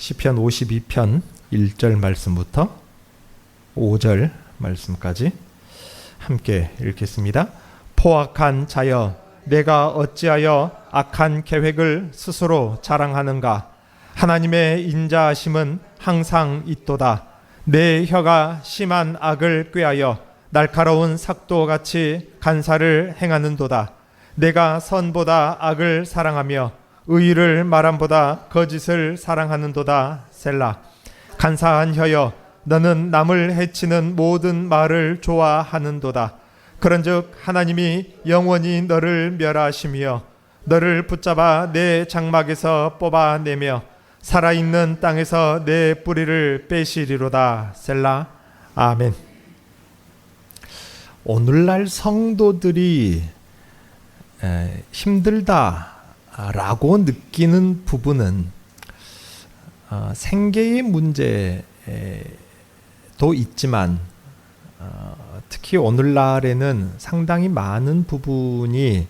시편 52편 1절 말씀부터 5절 말씀까지 함께 읽겠습니다. 포악한 자여, 내가 어찌하여 악한 계획을 스스로 자랑하는가? 하나님의 인자하심은 항상 있도다. 내 혀가 심한 악을 꾀하여 날카로운 삭도같이 간사를 행하는도다. 내가 선보다 악을 사랑하며 의를 말함보다 거짓을 사랑하는도다. 셀라. 간사한 혀여, 너는 남을 해치는 모든 말을 좋아하는도다. 그런즉 하나님이 영원히 너를 멸하시며 너를 붙잡아 내 장막에서 뽑아내며 살아있는 땅에서 내 뿌리를 빼시리로다. 셀라. 아멘. 오늘날 성도들이 힘들다라고 느끼는 부분은 생계의 문제도 있지만 특히 오늘날에는 상당히 많은 부분이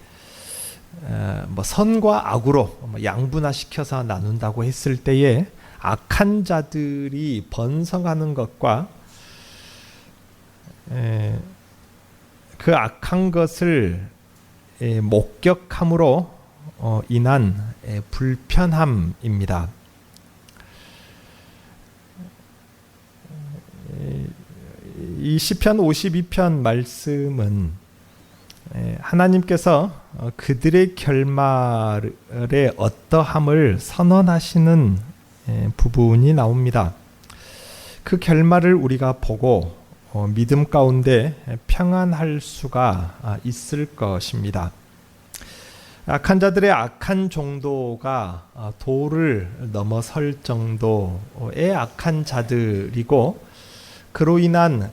선과 악으로 양분화시켜서 나눈다고 했을 때에 악한 자들이 번성하는 것과 그 악한 것을 목격함으로 인한 불편함입니다. 이 시편 52편 말씀은 하나님께서 그들의 결말에 어떠함을 선언하시는 부분이 나옵니다. 그 결말을 우리가 보고 믿음 가운데 평안할 수가 있을 것입니다. 악한 자들의 악한 정도가 도를 넘어설 정도의 악한 자들이고, 그로 인한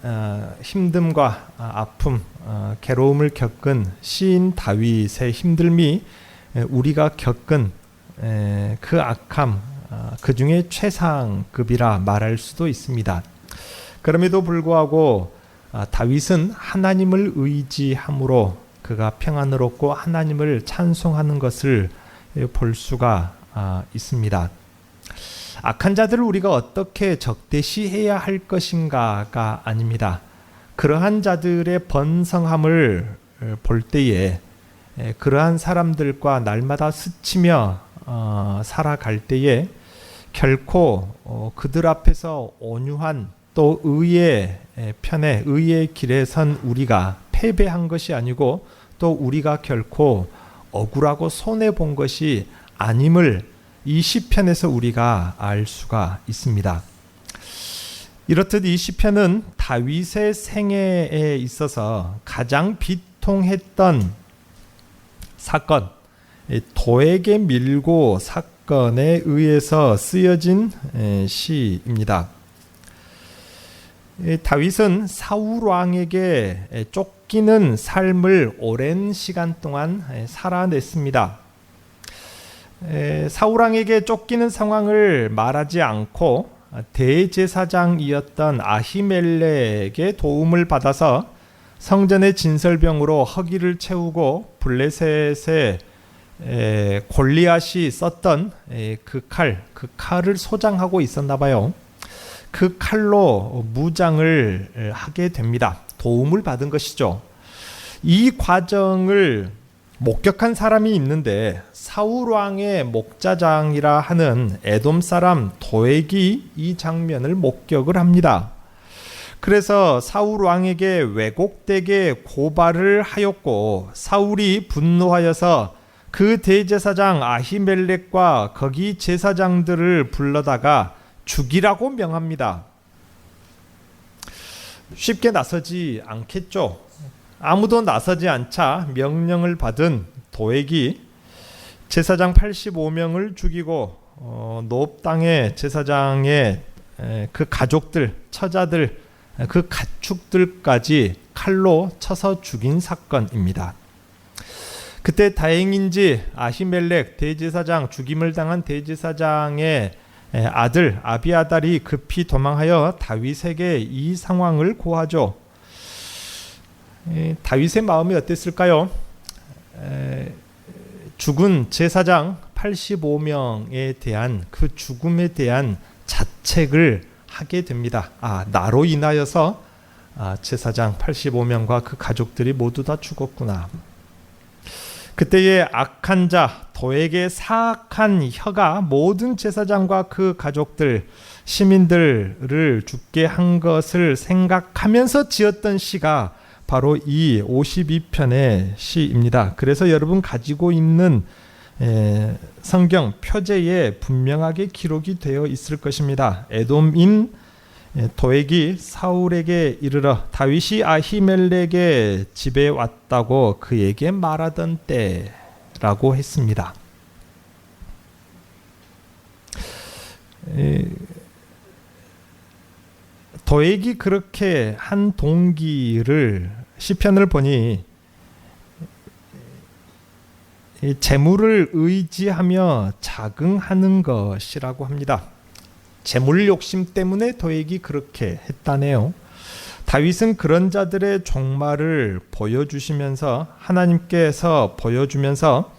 힘듦과 아픔, 괴로움을 겪은 시인 다윗의 힘듦이 우리가 겪은 그 악함, 그 중에 최상급이라 말할 수도 있습니다. 그럼에도 불구하고 다윗은 하나님을 의지함으로 그가 평안을 얻고 하나님을 찬송하는 것을 볼 수가 있습니다. 악한 자들을 우리가 어떻게 적대시해야 할 것인가가 아닙니다. 그러한 자들의 번성함을 볼 때에 그러한 사람들과 날마다 스치며 살아갈 때에 결코 그들 앞에서 온유한 또 의의 편에 의의 길에 선 우리가 패배한 것이 아니고 또 우리가 결코 억울하고 손해본 것이 아님을 이 시편에서 우리가 알 수가 있습니다. 이렇듯 이 시편은 다윗의 생애에 있어서 가장 비통했던 사건, 도에게 밀고 사건에 의해서 쓰여진 시입니다. 다윗은 사울 왕에게 쫓기는 삶을 오랜 시간 동안 살아냈습니다. 사울 왕에게 쫓기는 상황을 말하지 않고 대제사장이었던 아히멜렉의 도움을 받아서 성전의 진설병으로 허기를 채우고 블레셋의 골리앗이 썼던 그 칼을 소장하고 있었나 봐요. 그 칼로 무장을 하게 됩니다. 도움을 받은 것이죠. 이 과정을 목격한 사람이 있는데 사울 왕의 목자장이라 하는 에돔 사람 도액이 이 장면을 목격을 합니다. 그래서 사울 왕에게 왜곡되게 고발을 하였고, 사울이 분노하여서 그 대제사장 아히멜렉과 거기 제사장들을 불러다가 죽이라고 명합니다. 쉽게 나서지 않겠죠. 아무도 나서지 않자 명령을 받은 도액이 제사장 85명을 죽이고 노업 땅의 제사장의 그 가족들, 처자들, 그 가축들까지 칼로 쳐서 죽인 사건입니다. 그때 다행인지 아히멜렉 대제사장, 죽임을 당한 대제사장의 아들 아비아달이 급히 도망하여 다윗에게 이 상황을 고하죠. 다윗의 마음이 어땠을까요? 죽은 제사장 85명에 대한 그 죽음에 대한 자책을 하게 됩니다. 나로 인하여서 제사장 85명과 그 가족들이 모두 다 죽었구나. 그때의 악한 자, 도에게 사악한 혀가 모든 제사장과 그 가족들, 시민들을 죽게 한 것을 생각하면서 지었던 시가 바로 이 52편의 시입니다. 그래서 여러분 가지고 있는 성경 표제에 분명하게 기록이 되어 있을 것입니다. 에돔인 도액이 사울에게 이르러 다윗이 아히멜렉의 집에 왔다고 그에게 말하던 때라고 했습니다. 도액이 그렇게 한 동기를 시편을 보니 재물을 의지하며 자긍하는 것이라고 합니다. 재물 욕심 때문에 도액이 그렇게 했다네요. 다윗은 그런 자들의 종말을 보여주시면서 하나님께서 보여주면서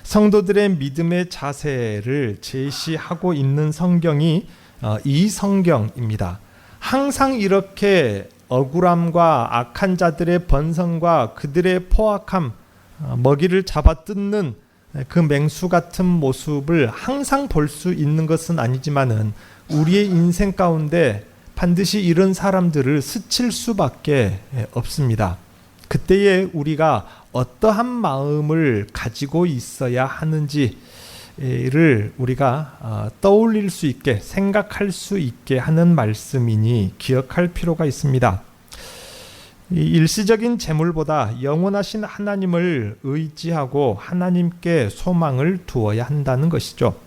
성도들의 믿음의 자세를 제시하고 있는 성경이 이 성경입니다. 항상 이렇게 억울함과 악한 자들의 번성과 그들의 포악함, 먹이를 잡아 뜯는 그 맹수 같은 모습을 항상 볼 수 있는 것은 아니지만은 우리의 인생 가운데 반드시 이런 사람들을 스칠 수밖에 없습니다. 그때에 우리가 어떠한 마음을 가지고 있어야 하는지를 우리가 떠올릴 수 있게 생각할 수 있게 하는 말씀이니 기억할 필요가 있습니다. 일시적인 재물보다 영원하신 하나님을 의지하고 하나님께 소망을 두어야 한다는 것이죠.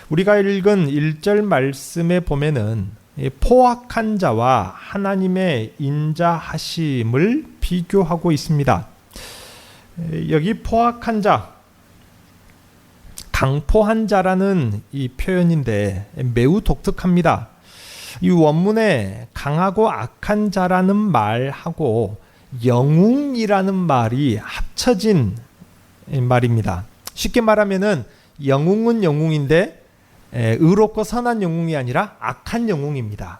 우리가 읽은 1절 말씀에 보면은 포악한 자와 하나님의 인자하심을 비교하고 있습니다. 여기 포악한 자, 강포한 자라는 이 표현인데 매우 독특합니다. 이 원문에 강하고 악한 자라는 말하고 영웅이라는 말이 합쳐진 말입니다. 쉽게 말하면은 영웅은 영웅인데 의롭고 선한 영웅이 아니라 악한 영웅입니다.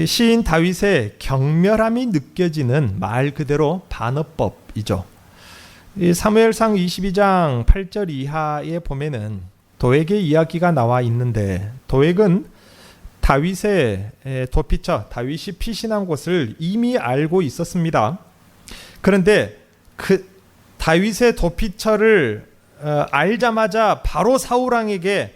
시인 다윗의 경멸함이 느껴지는 말 그대로 반어법이죠. 사무엘상 22장 8절 이하에 보면은 도액의 이야기가 나와 있는데 도액은 다윗의 도피처, 다윗이 피신한 곳을 이미 알고 있었습니다. 그런데 그 다윗의 도피처를 알자마자 바로 사울왕에게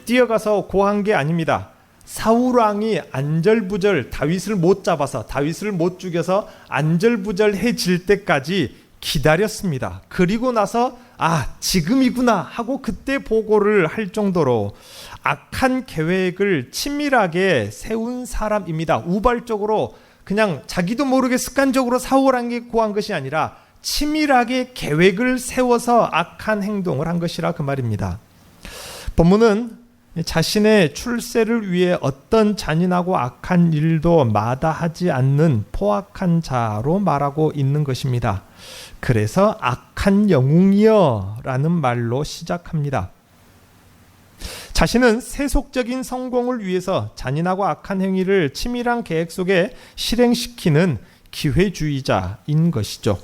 뛰어가서 고한 게 아닙니다. 사울왕이 안절부절 다윗을 못 잡아서 다윗을 못 죽여서 안절부절해질 때까지 기다렸습니다. 그리고 나서 지금이구나 하고 그때 보고를 할 정도로 악한 계획을 치밀하게 세운 사람입니다. 우발적으로 그냥 자기도 모르게 습관적으로 사울왕에게 고한 것이 아니라 치밀하게 계획을 세워서 악한 행동을 한 것이라 그 말입니다. 본문은 자신의 출세를 위해 어떤 잔인하고 악한 일도 마다하지 않는 포악한 자로 말하고 있는 것입니다. 그래서 악한 영웅이여 라는 말로 시작합니다. 자신은 세속적인 성공을 위해서 잔인하고 악한 행위를 치밀한 계획 속에 실행시키는 기회주의자인 것이죠.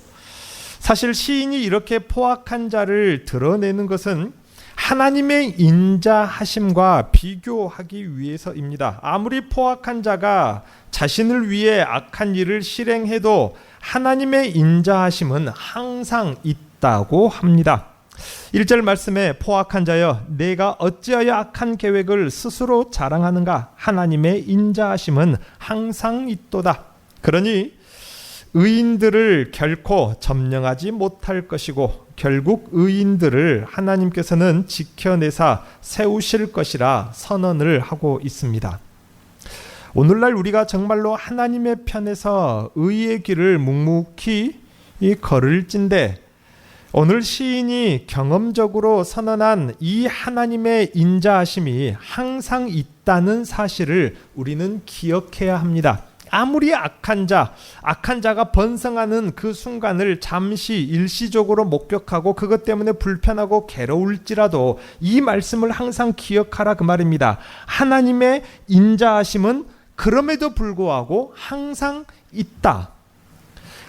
사실 시인이 이렇게 포악한 자를 드러내는 것은 하나님의 인자하심과 비교하기 위해서입니다. 아무리 포악한 자가 자신을 위해 악한 일을 실행해도 하나님의 인자하심은 항상 있다고 합니다. 1절 말씀에 포악한 자여 내가 어찌하여 악한 계획을 스스로 자랑하는가 하나님의 인자하심은 항상 있도다. 그러니 의인들을 결코 점령하지 못할 것이고 결국 의인들을 하나님께서는 지켜내사 세우실 것이라 선언을 하고 있습니다. 오늘날 우리가 정말로 하나님의 편에서 의의 길을 묵묵히 걸을진데 오늘 시인이 경험적으로 선언한 이 하나님의 인자하심이 항상 있다는 사실을 우리는 기억해야 합니다. 아무리 악한 자가 번성하는 그 순간을 잠시 일시적으로 목격하고 그것 때문에 불편하고 괴로울지라도 이 말씀을 항상 기억하라 그 말입니다. 하나님의 인자하심은 그럼에도 불구하고 항상 있다.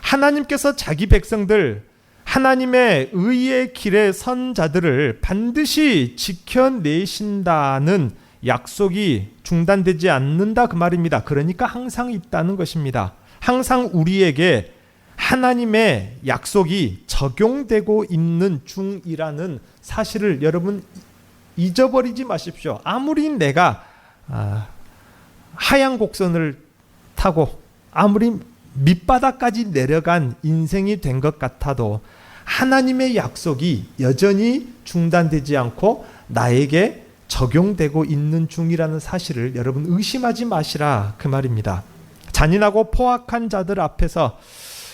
하나님께서 자기 백성들, 하나님의 의의 길에 선 자들을 반드시 지켜내신다는 약속이 중단되지 않는다 그 말입니다. 그러니까 항상 있다는 것입니다. 항상 우리에게 하나님의 약속이 적용되고 있는 중이라는 사실을 여러분 잊어버리지 마십시오. 아무리 내가 하얀 곡선을 타고 아무리 밑바닥까지 내려간 인생이 된 것 같아도 하나님의 약속이 여전히 중단되지 않고 나에게 적용되고 있는 중이라는 사실을 여러분 의심하지 마시라 그 말입니다. 잔인하고 포악한 자들 앞에서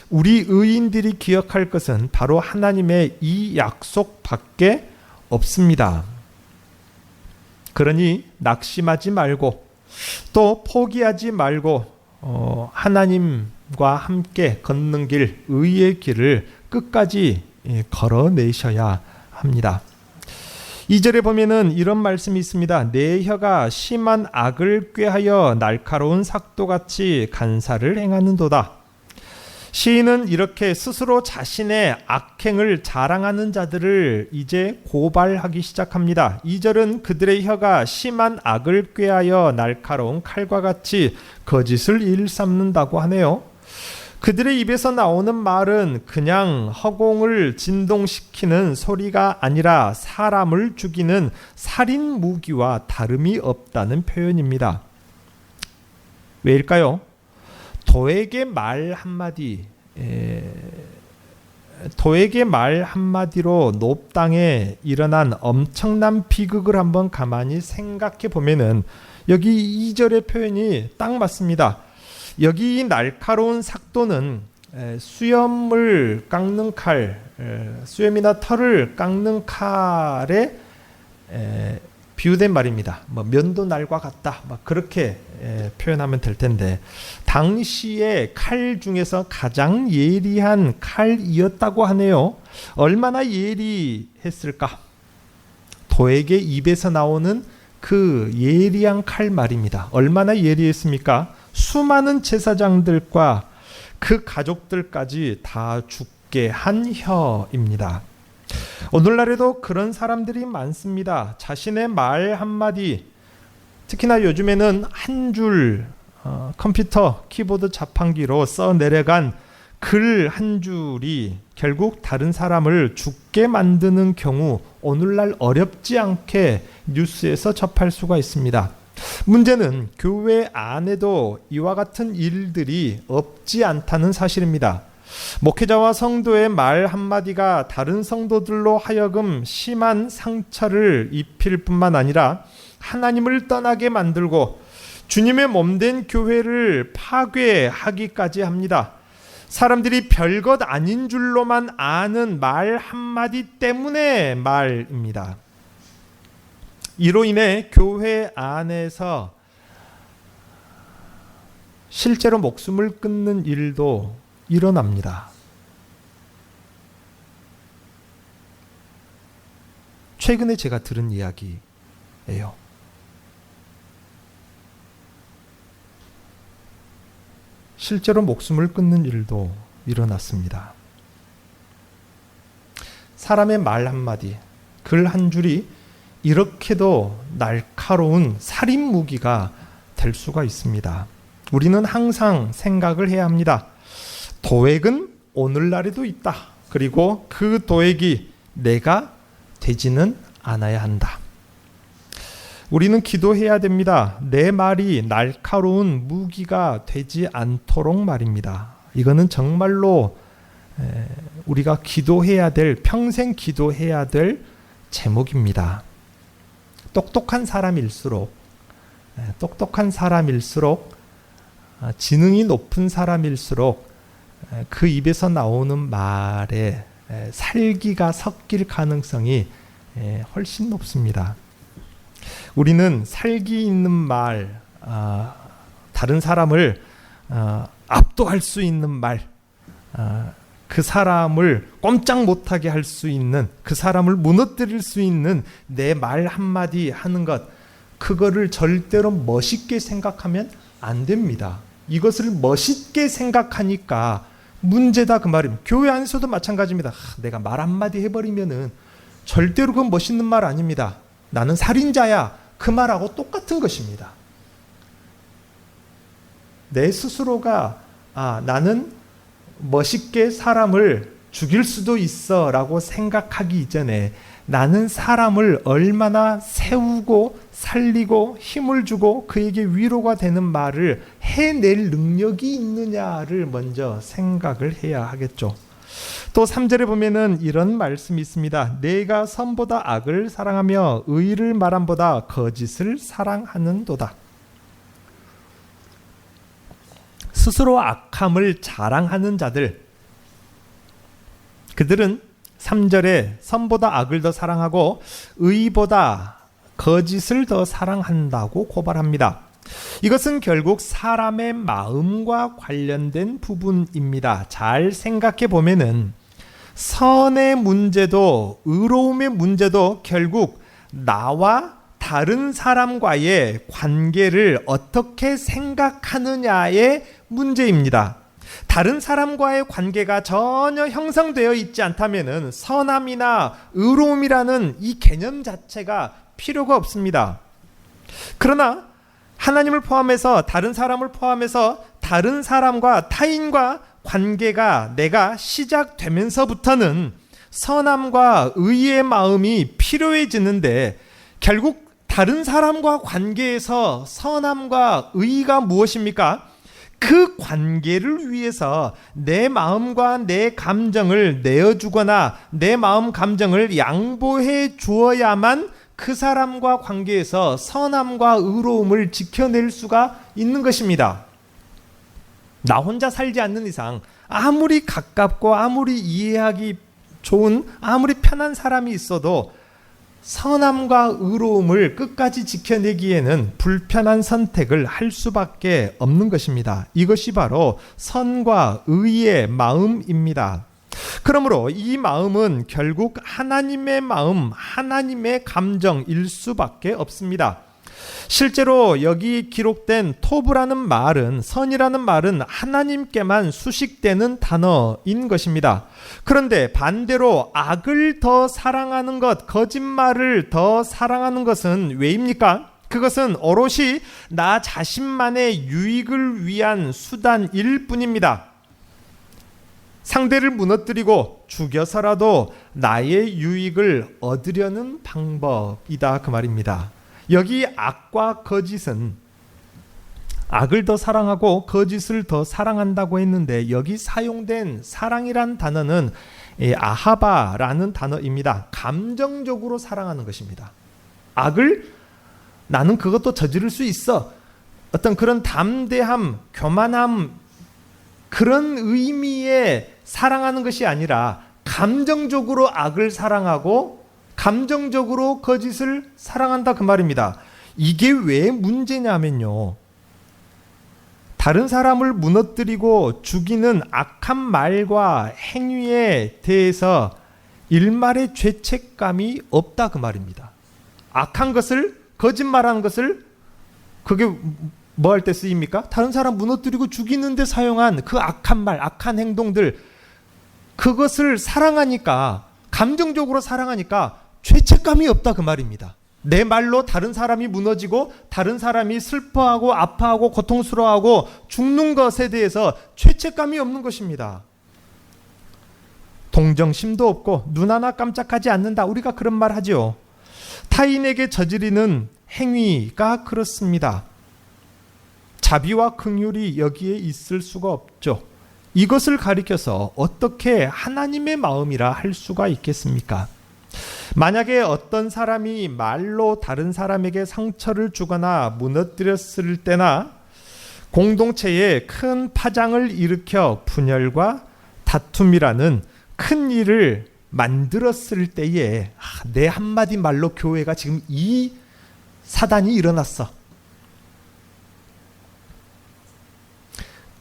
우리 의인들이 기억할 것은 바로 하나님의 이 약속밖에 없습니다. 그러니 낙심하지 말고 또 포기하지 말고 하나님과 함께 걷는 길, 의의 길을 끝까지 걸어내셔야 합니다. 2절에 보면은 이런 말씀이 있습니다. 내 혀가 심한 악을 꾀하여 날카로운 삭도같이 간사를 행하는도다. 시인은 이렇게 스스로 자신의 악행을 자랑하는 자들을 이제 고발하기 시작합니다. 2절은 그들의 혀가 심한 악을 꾀하여 날카로운 칼과 같이 거짓을 일삼는다고 하네요. 그들의 입에서 나오는 말은 그냥 허공을 진동시키는 소리가 아니라 사람을 죽이는 살인 무기와 다름이 없다는 표현입니다. 왜일까요? 도에게 말 한마디로 높당에 일어난 엄청난 비극을 한번 가만히 생각해 보면은 여기 2절의 표현이 딱 맞습니다. 여기 이 날카로운 삭도는 수염을 깎는 칼, 수염이나 털을 깎는 칼에 비유된 말입니다. 면도 날과 같다. 그렇게 표현하면 될 텐데 당시의 칼 중에서 가장 예리한 칼이었다고 하네요. 얼마나 예리했을까? 도에게 입에서 나오는 그 예리한 칼 말입니다. 얼마나 예리했습니까? 수많은 제사장들과 그 가족들까지 다 죽게 한 혀입니다. 오늘날에도 그런 사람들이 많습니다. 자신의 말 한마디, 특히나 요즘에는 한 줄 컴퓨터 키보드 자판기로 써 내려간 글 한 줄이 결국 다른 사람을 죽게 만드는 경우 오늘날 어렵지 않게 뉴스에서 접할 수가 있습니다. 문제는 교회 안에도 이와 같은 일들이 없지 않다는 사실입니다. 목회자와 성도의 말 한마디가 다른 성도들로 하여금 심한 상처를 입힐 뿐만 아니라 하나님을 떠나게 만들고 주님의 몸된 교회를 파괴하기까지 합니다. 사람들이 별것 아닌 줄로만 아는 말 한마디 때문에 말입니다. 이로 인해 교회 안에서 실제로 목숨을 끊는 일도 일어납니다. 최근에 제가 들은 이야기예요. 실제로 목숨을 끊는 일도 일어났습니다. 사람의 말 한마디, 글 한 줄이 이렇게도 날카로운 살인 무기가 될 수가 있습니다. 우리는 항상 생각을 해야 합니다. 도액은 오늘날에도 있다. 그리고 그 도액이 내가 되지는 않아야 한다. 우리는 기도해야 됩니다. 내 말이 날카로운 무기가 되지 않도록 말입니다. 이거는 정말로 우리가 기도해야 될, 평생 기도해야 될 제목입니다. 똑똑한 사람일수록 지능이 높은 사람일수록 그 입에서 나오는 말에 살기가 섞일 가능성이 훨씬 높습니다. 우리는 살기 있는 말, 다른 사람을 압도할 수 있는 말, 그 사람을 꼼짝 못하게 할 수 있는, 그 사람을 무너뜨릴 수 있는 내 말 한마디 하는 것, 그거를 절대로 멋있게 생각하면 안 됩니다. 이것을 멋있게 생각하니까 문제다 그 말입니다. 교회 안에서도 마찬가지입니다. 내가 말 한마디 해버리면은 절대로 그건 멋있는 말 아닙니다. 나는 살인자야, 그 말하고 똑같은 것입니다. 내 스스로가 나는 멋있게 사람을 죽일 수도 있어 라고 생각하기 이전에 나는 사람을 얼마나 세우고 살리고 힘을 주고 그에게 위로가 되는 말을 해낼 능력이 있느냐를 먼저 생각을 해야 하겠죠. 또 3절에 보면은 이런 말씀이 있습니다. 내가 선보다 악을 사랑하며 의를 말함보다 거짓을 사랑하는도다. 스스로 악함을 자랑하는 자들, 그들은 3절에 선보다 악을 더 사랑하고 의보다 거짓을 더 사랑한다고 고발합니다. 이것은 결국 사람의 마음과 관련된 부분입니다. 잘 생각해 보면은 선의 문제도 의로움의 문제도 결국 나와 다른 사람과의 관계를 어떻게 생각하느냐의 문제입니다. 다른 사람과의 관계가 전혀 형성되어 있지 않다면은 선함이나 의로움이라는 이 개념 자체가 필요가 없습니다. 그러나 하나님을 포함해서 다른 사람을 포함해서 다른 사람과 타인과 관계가 내가 시작되면서부터는 선함과 의의 마음이 필요해지는데 결국 다른 사람과 관계에서 선함과 의가 무엇입니까? 그 관계를 위해서 내 마음과 내 감정을 내어주거나 내 마음 감정을 양보해 주어야만 그 사람과 관계에서 선함과 의로움을 지켜낼 수가 있는 것입니다. 나 혼자 살지 않는 이상 아무리 가깝고 아무리 이해하기 좋은 아무리 편한 사람이 있어도 선함과 의로움을 끝까지 지켜내기에는 불편한 선택을 할 수밖에 없는 것입니다. 이것이 바로 선과 의의 마음입니다. 그러므로 이 마음은 결국 하나님의 마음, 하나님의 감정일 수밖에 없습니다. 실제로 여기 기록된 토브라는 말은, 선이라는 말은 하나님께만 수식되는 단어인 것입니다. 그런데 반대로 악을 더 사랑하는 것, 거짓말을 더 사랑하는 것은 왜입니까? 그것은 오롯이 나 자신만의 유익을 위한 수단일 뿐입니다. 상대를 무너뜨리고 죽여서라도 나의 유익을 얻으려는 방법이다 그 말입니다. 여기 악과 거짓은 악을 더 사랑하고 거짓을 더 사랑한다고 했는데 여기 사용된 사랑이란 단어는 아하바라는 단어입니다. 감정적으로 사랑하는 것입니다. 악을 나는 그것도 저지를 수 있어. 어떤 그런 담대함, 교만함 그런 의미의 사랑하는 것이 아니라 감정적으로 악을 사랑하고 감정적으로 거짓을 사랑한다 그 말입니다. 이게 왜 문제냐면요. 다른 사람을 무너뜨리고 죽이는 악한 말과 행위에 대해서 일말의 죄책감이 없다 그 말입니다. 악한 것을, 거짓말하는 것을 그게 뭐 할 때 쓰입니까? 다른 사람 무너뜨리고 죽이는 데 사용한 그 악한 말, 악한 행동들 그것을 사랑하니까 감정적으로 사랑하니까 죄책감이 없다 그 말입니다. 내 말로 다른 사람이 무너지고 다른 사람이 슬퍼하고 아파하고 고통스러워하고 죽는 것에 대해서 죄책감이 없는 것입니다. 동정심도 없고 눈 하나 깜짝하지 않는다. 우리가 그런 말 하죠. 타인에게 저지르는 행위가 그렇습니다. 자비와 긍휼이 여기에 있을 수가 없죠. 이것을 가리켜서 어떻게 하나님의 마음이라 할 수가 있겠습니까? 만약에 어떤 사람이 말로 다른 사람에게 상처를 주거나 무너뜨렸을 때나 공동체에 큰 파장을 일으켜 분열과 다툼이라는 큰 일을 만들었을 때에 내 한마디 말로 교회가 지금 이 사단이 일어났어.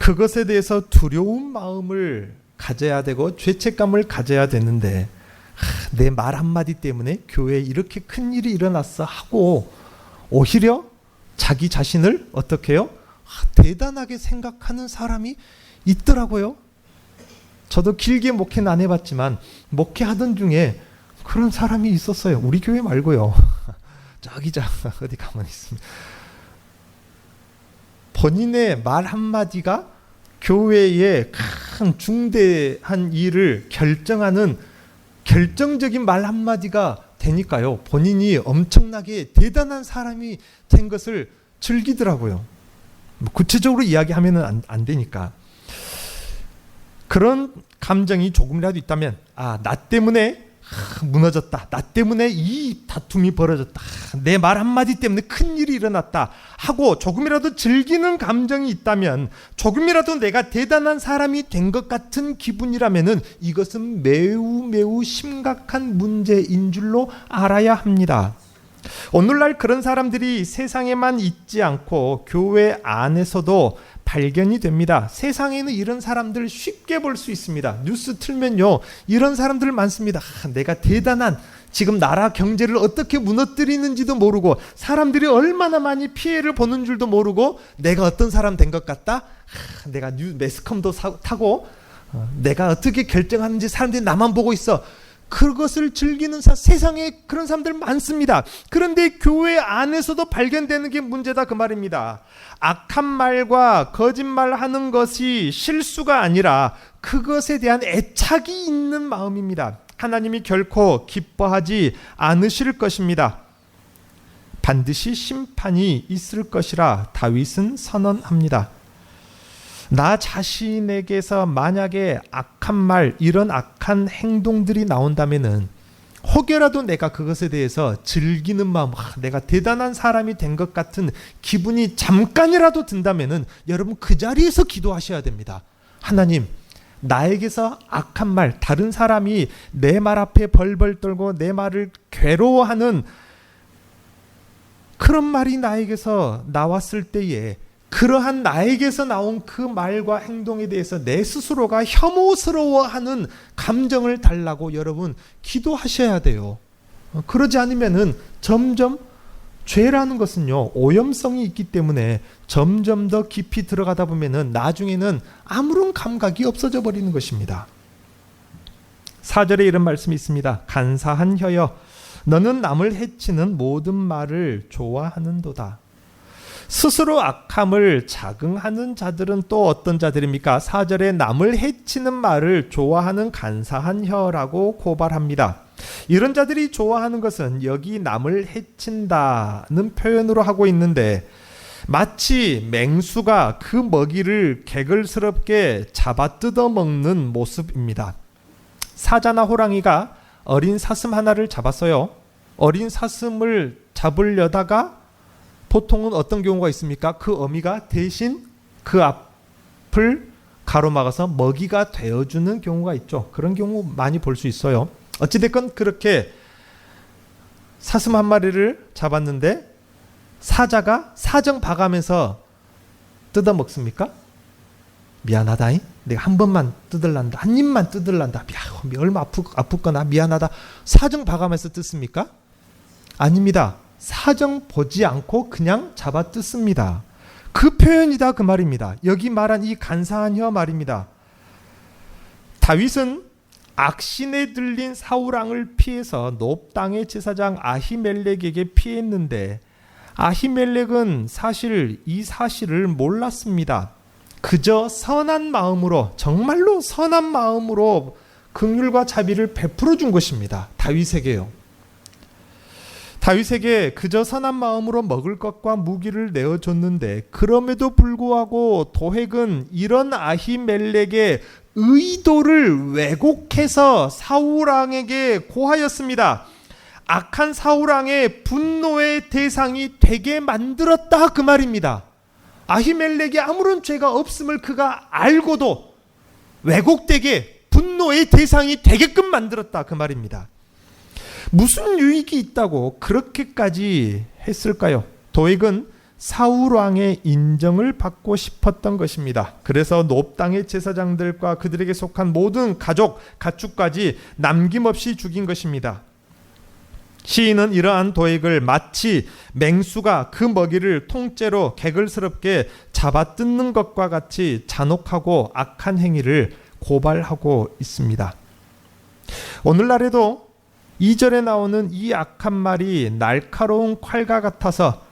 그것에 대해서 두려운 마음을 가져야 되고 죄책감을 가져야 되는데 내 말 한마디 때문에 교회에 이렇게 큰 일이 일어났어 하고 오히려 자기 자신을 어떻게 해요? 대단하게 생각하는 사람이 있더라고요. 저도 길게 목회는 안 해봤지만 목회하던 중에 그런 사람이 있었어요. 우리 교회 말고요. 저기 어디 가만히 있습니다. 본인의 말 한마디가 교회의 큰 중대한 일을 결정하는 결정적인 말 한마디가 되니까요. 본인이 엄청나게 대단한 사람이 된 것을 즐기더라고요. 구체적으로 이야기하면 안 되니까. 그런 감정이 조금이라도 있다면 나 때문에 무너졌다. 나 때문에 이 다툼이 벌어졌다. 내 말 한마디 때문에 큰일이 일어났다 하고 조금이라도 즐기는 감정이 있다면, 조금이라도 내가 대단한 사람이 된 것 같은 기분이라면 이것은 매우 매우 심각한 문제인 줄로 알아야 합니다. 오늘날 그런 사람들이 세상에만 있지 않고 교회 안에서도 발견이 됩니다. 세상에는 이런 사람들 쉽게 볼 수 있습니다. 뉴스 틀면요, 이런 사람들 많습니다. 내가 대단한, 지금 나라 경제를 어떻게 무너뜨리는지도 모르고 사람들이 얼마나 많이 피해를 보는 줄도 모르고 내가 어떤 사람 된 것 같다. 내가 매스컴도 타고 내가 어떻게 결정하는지 사람들이 나만 보고 있어. 그것을 즐기는 세상에 그런 사람들 많습니다. 그런데 교회 안에서도 발견되는 게 문제다 그 말입니다. 악한 말과 거짓말하는 것이 실수가 아니라 그것에 대한 애착이 있는 마음입니다. 하나님이 결코 기뻐하지 않으실 것입니다. 반드시 심판이 있을 것이라 다윗은 선언합니다. 나 자신에게서 만약에 악한 말, 이런 악한 행동들이 나온다면은 혹여라도 내가 그것에 대해서 즐기는 마음, 내가 대단한 사람이 된 것 같은 기분이 잠깐이라도 든다면은 여러분 그 자리에서 기도하셔야 됩니다. 하나님, 나에게서 악한 말, 다른 사람이 내 말 앞에 벌벌 떨고 내 말을 괴로워하는 그런 말이 나에게서 나왔을 때에 그러한 나에게서 나온 그 말과 행동에 대해서 내 스스로가 혐오스러워하는 감정을 달라고 여러분 기도하셔야 돼요. 그러지 않으면은 점점 죄라는 것은요, 오염성이 있기 때문에 점점 더 깊이 들어가다 보면은 나중에는 아무런 감각이 없어져 버리는 것입니다. 4절에 이런 말씀이 있습니다. 간사한 혀여, 너는 남을 해치는 모든 말을 좋아하는도다. 스스로 악함을 자긍하는 자들은 또 어떤 자들입니까? 4절에 남을 해치는 말을 좋아하는 간사한 혀라고 고발합니다. 이런 자들이 좋아하는 것은 여기 남을 해친다는 표현으로 하고 있는데 마치 맹수가 그 먹이를 개걸스럽게 잡아 뜯어 먹는 모습입니다. 사자나 호랑이가 어린 사슴 하나를 잡았어요. 어린 사슴을 잡으려다가 보통은 어떤 경우가 있습니까? 그 어미가 대신 그 앞을 가로막아서 먹이가 되어주는 경우가 있죠. 그런 경우 많이 볼 수 있어요. 어찌됐건 그렇게 사슴 한 마리를 잡았는데 사자가 사정 봐가면서 뜯어 먹습니까? 미안하다잉. 내가 한 번만 뜯을란다. 한 입만 뜯을란다. 얼마 아프거나 미안하다. 사정 봐가면서 뜯습니까? 아닙니다. 사정 보지 않고 그냥 잡아 뜯습니다. 그 표현이다 그 말입니다. 여기 말한 이 간사한 혀 말입니다. 다윗은 악신에 들린 사울왕을 피해서 놉 땅의 제사장 아히멜렉에게 피했는데 아히멜렉은 사실 이 사실을 몰랐습니다. 그저 선한 마음으로, 정말로 선한 마음으로 긍휼과 자비를 베풀어 준 것입니다. 다윗에게요. 다윗에게 그저 선한 마음으로 먹을 것과 무기를 내어줬는데 그럼에도 불구하고 도획은 이런 아히멜렉의 의도를 왜곡해서 사울왕에게 고하였습니다. 악한 사울왕의 분노의 대상이 되게 만들었다 그 말입니다. 아히멜렉이 아무런 죄가 없음을 그가 알고도 왜곡되게 분노의 대상이 되게끔 만들었다 그 말입니다. 무슨 유익이 있다고 그렇게까지 했을까요? 도액은 사울 왕의 인정을 받고 싶었던 것입니다. 그래서 놉 땅의 제사장들과 그들에게 속한 모든 가족, 가축까지 남김없이 죽인 것입니다. 시인은 이러한 도액을 마치 맹수가 그 먹이를 통째로 개걸스럽게 잡아뜯는 것과 같이 잔혹하고 악한 행위를 고발하고 있습니다. 오늘날에도 2절에 나오는 이 악한 말이 날카로운 칼과 같아서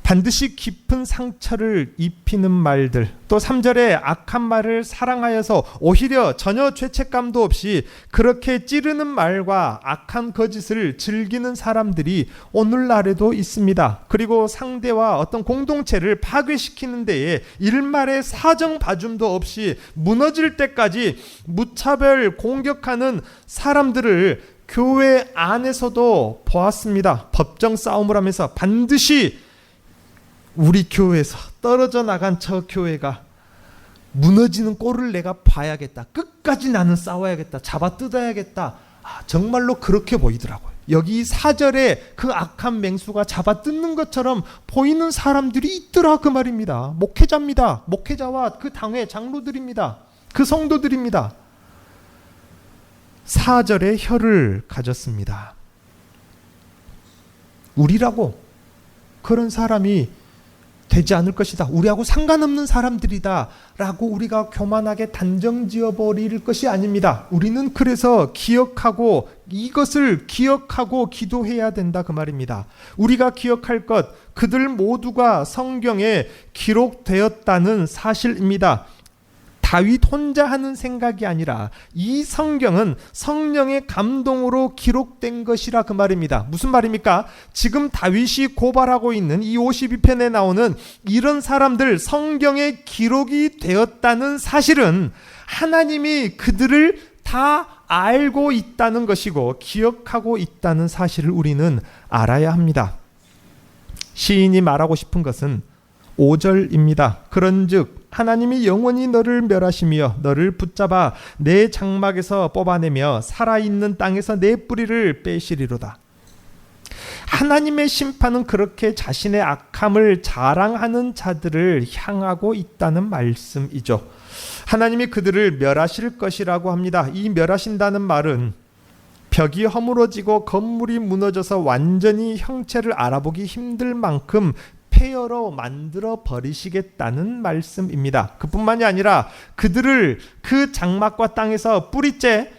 반드시 깊은 상처를 입히는 말들, 또 3절에 악한 말을 사랑하여서 오히려 전혀 죄책감도 없이 그렇게 찌르는 말과 악한 거짓을 즐기는 사람들이 오늘날에도 있습니다. 그리고 상대와 어떤 공동체를 파괴시키는 데에 일말의 사정 봐줌도 없이 무너질 때까지 무차별 공격하는 사람들을 교회 안에서도 보았습니다. 법정 싸움을 하면서 반드시 우리 교회에서 떨어져 나간 저 교회가 무너지는 꼴을 내가 봐야겠다. 끝까지 나는 싸워야겠다. 잡아 뜯어야겠다. 정말로 그렇게 보이더라고요. 여기 4절에 그 악한 맹수가 잡아 뜯는 것처럼 보이는 사람들이 있더라 그 말입니다. 목회자입니다. 목회자와 그 당회 장로들입니다. 그 성도들입니다. 4절에 혀를 가졌습니다. 우리라고 그런 사람이 되지 않을 것이다. 우리하고 상관없는 사람들이다 라고 우리가 교만하게 단정 지어버릴 것이 아닙니다. 우리는 그래서 기억하고 이것을 기억하고 기도해야 된다 그 말입니다. 우리가 기억할 것, 그들 모두가 성경에 기록되었다는 사실입니다. 다윗 혼자 하는 생각이 아니라 이 성경은 성령의 감동으로 기록된 것이라 그 말입니다. 무슨 말입니까? 지금 다윗이 고발하고 있는 이 52편에 나오는 이런 사람들 성경에 기록이 되었다는 사실은 하나님이 그들을 다 알고 있다는 것이고 기억하고 있다는 사실을 우리는 알아야 합니다. 시인이 말하고 싶은 것은 5절입니다. 그런즉 하나님이 영원히 너를 멸하시며 너를 붙잡아 내 장막에서 뽑아내며 살아있는 땅에서 내 뿌리를 빼시리로다. 하나님의 심판은 그렇게 자신의 악함을 자랑하는 자들을 향하고 있다는 말씀이죠. 하나님이 그들을 멸하실 것이라고 합니다. 이 멸하신다는 말은 벽이 허물어지고 건물이 무너져서 완전히 형체를 알아보기 힘들 만큼 폐허로 만들어 버리시겠다는 말씀입니다. 그뿐만이 아니라 그들을 그 장막과 땅에서 뿌리째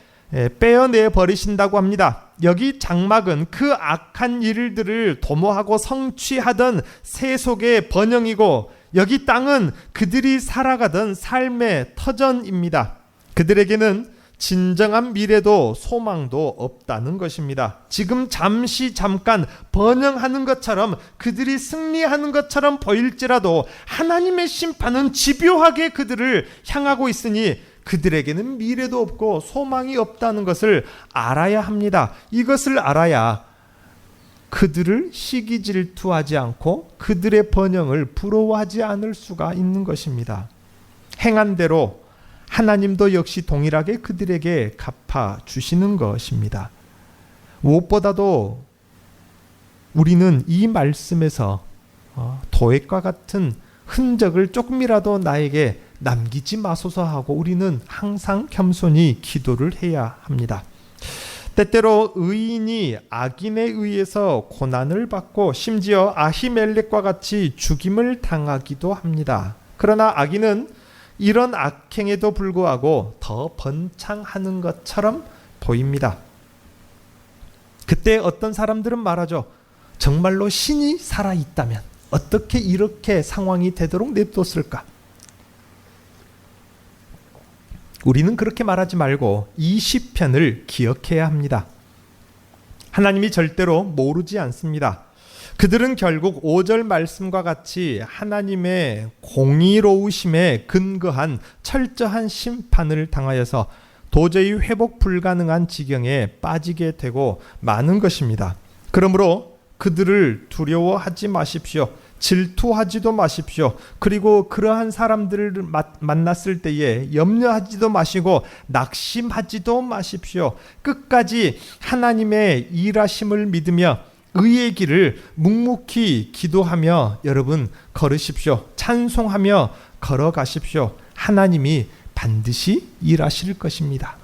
빼어내 버리신다고 합니다. 여기 장막은 그 악한 일들을 도모하고 성취하던 세속의 번영이고 여기 땅은 그들이 살아가던 삶의 터전입니다. 그들에게는 진정한 미래도 소망도 없다는 것입니다. 지금 잠깐 번영하는 것처럼 그들이 승리하는 것처럼 보일지라도 하나님의 심판은 집요하게 그들을 향하고 있으니 그들에게는 미래도 없고 소망이 없다는 것을 알아야 합니다. 이것을 알아야 그들을 시기 질투하지 않고 그들의 번영을 부러워하지 않을 수가 있는 것입니다. 행한 대로 하나님도 역시 동일하게 그들에게 갚아주시는 것입니다. 무엇보다도 우리는 이 말씀에서 도액과 같은 흔적을 조금이라도 나에게 남기지 마소서 하고 우리는 항상 겸손히 기도를 해야 합니다. 때때로 의인이 악인에 의해서 고난을 받고 심지어 아히멜렉과 같이 죽임을 당하기도 합니다. 그러나 악인은 이런 악행에도 불구하고 더 번창하는 것처럼 보입니다. 그때 어떤 사람들은 말하죠. 정말로 신이 살아있다면 어떻게 이렇게 상황이 되도록 냅뒀을까? 우리는 그렇게 말하지 말고 이 시편을 기억해야 합니다. 하나님이 절대로 모르지 않습니다. 그들은 결국 5절 말씀과 같이 하나님의 공의로우심에 근거한 철저한 심판을 당하여서 도저히 회복 불가능한 지경에 빠지게 되고 마는 것입니다. 그러므로 그들을 두려워하지 마십시오. 질투하지도 마십시오. 그리고 그러한 사람들을 만났을 때에 염려하지도 마시고 낙심하지도 마십시오. 끝까지 하나님의 일하심을 믿으며 의의 길을 묵묵히 기도하며 여러분 걸으십시오. 찬송하며 걸어가십시오. 하나님이 반드시 일하실 것입니다.